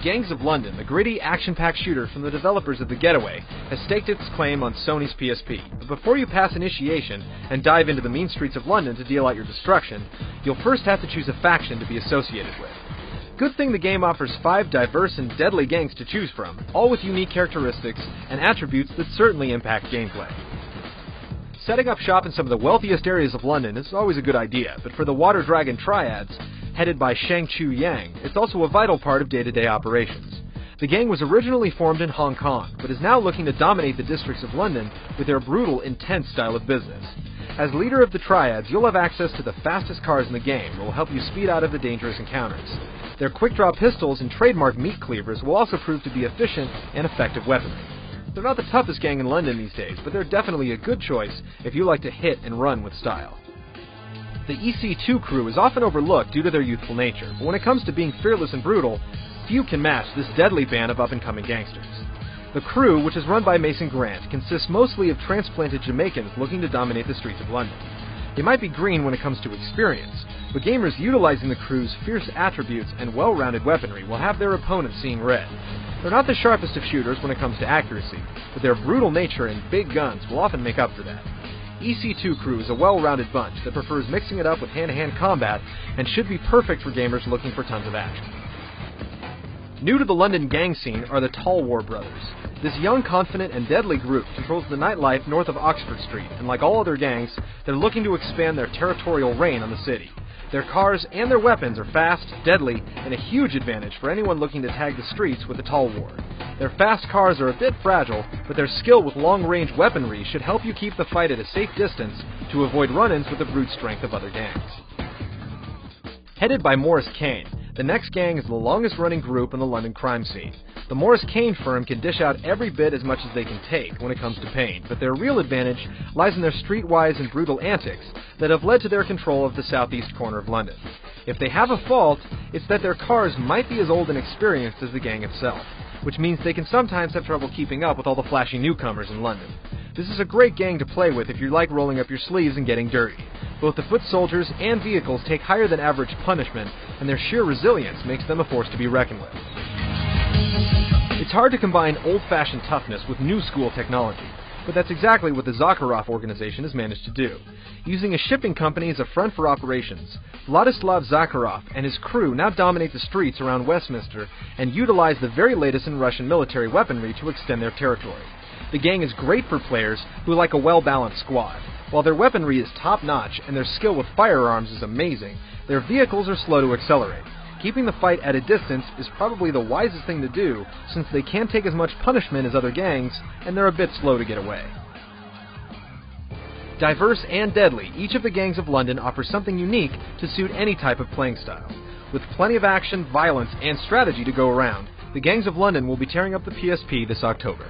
Gangs of London, the gritty, action-packed shooter from the developers of The Getaway, has staked its claim on Sony's PSP. But before you pass initiation and dive into the mean streets of London to deal out your destruction, you'll first have to choose a faction to be associated with. Good thing the game offers 5 diverse and deadly gangs to choose from, all with unique characteristics and attributes that certainly impact gameplay. Setting up shop in some of the wealthiest areas of London is always a good idea, but for the Water Dragon Triads, headed by Shang Chu Yang, it's also a vital part of day-to-day operations. The gang was originally formed in Hong Kong, but is now looking to dominate the districts of London with their brutal, intense style of business. As leader of the Triads, you'll have access to the fastest cars in the game that will help you speed out of the dangerous encounters. Their quick-draw pistols and trademark meat cleavers will also prove to be efficient and effective weaponry. They're not the toughest gang in London these days, but they're definitely a good choice if you like to hit and run with style. The EC2 crew is often overlooked due to their youthful nature, but when it comes to being fearless and brutal, few can match this deadly band of up-and-coming gangsters. The crew, which is run by Mason Grant, consists mostly of transplanted Jamaicans looking to dominate the streets of London. They might be green when it comes to experience, but gamers utilizing the crew's fierce attributes and well-rounded weaponry will have their opponents seeing red. They're not the sharpest of shooters when it comes to accuracy, but their brutal nature and big guns will often make up for that. EC2 crew is a well-rounded bunch that prefers mixing it up with hand-to-hand combat and should be perfect for gamers looking for tons of action. New to the London gang scene are the Talwar brothers. This young, confident, and deadly group controls the nightlife north of Oxford Street, and like all other gangs, they're looking to expand their territorial reign on the city. Their cars and their weapons are fast, deadly, and a huge advantage for anyone looking to tag the streets with the Talwar. Their fast cars are a bit fragile, but their skill with long-range weaponry should help you keep the fight at a safe distance to avoid run-ins with the brute strength of other gangs. Headed by Morris Kane, the next gang is the longest-running group in the London crime scene. The Morris Kane firm can dish out every bit as much as they can take when it comes to pain, but their real advantage lies in their streetwise and brutal antics that have led to their control of the southeast corner of London. If they have a fault, it's that their cars might be as old and experienced as the gang itself, which means they can sometimes have trouble keeping up with all the flashy newcomers in London. This is a great gang to play with if you like rolling up your sleeves and getting dirty. Both the foot soldiers and vehicles take higher than average punishment, and their sheer resilience makes them a force to be reckoned with. It's hard to combine old-fashioned toughness with new-school technology, but that's exactly what the Zakharov organization has managed to do. Using a shipping company as a front for operations, Vladislav Zakharov and his crew now dominate the streets around Westminster and utilize the very latest in Russian military weaponry to extend their territory. The gang is great for players who like a well-balanced squad. While their weaponry is top-notch and their skill with firearms is amazing, their vehicles are slow to accelerate. Keeping the fight at a distance is probably the wisest thing to do, since they can't take as much punishment as other gangs, and they're a bit slow to get away. Diverse and deadly, each of the gangs of London offers something unique to suit any type of playing style. With plenty of action, violence, and strategy to go around, the Gangs of London will be tearing up the PSP this October.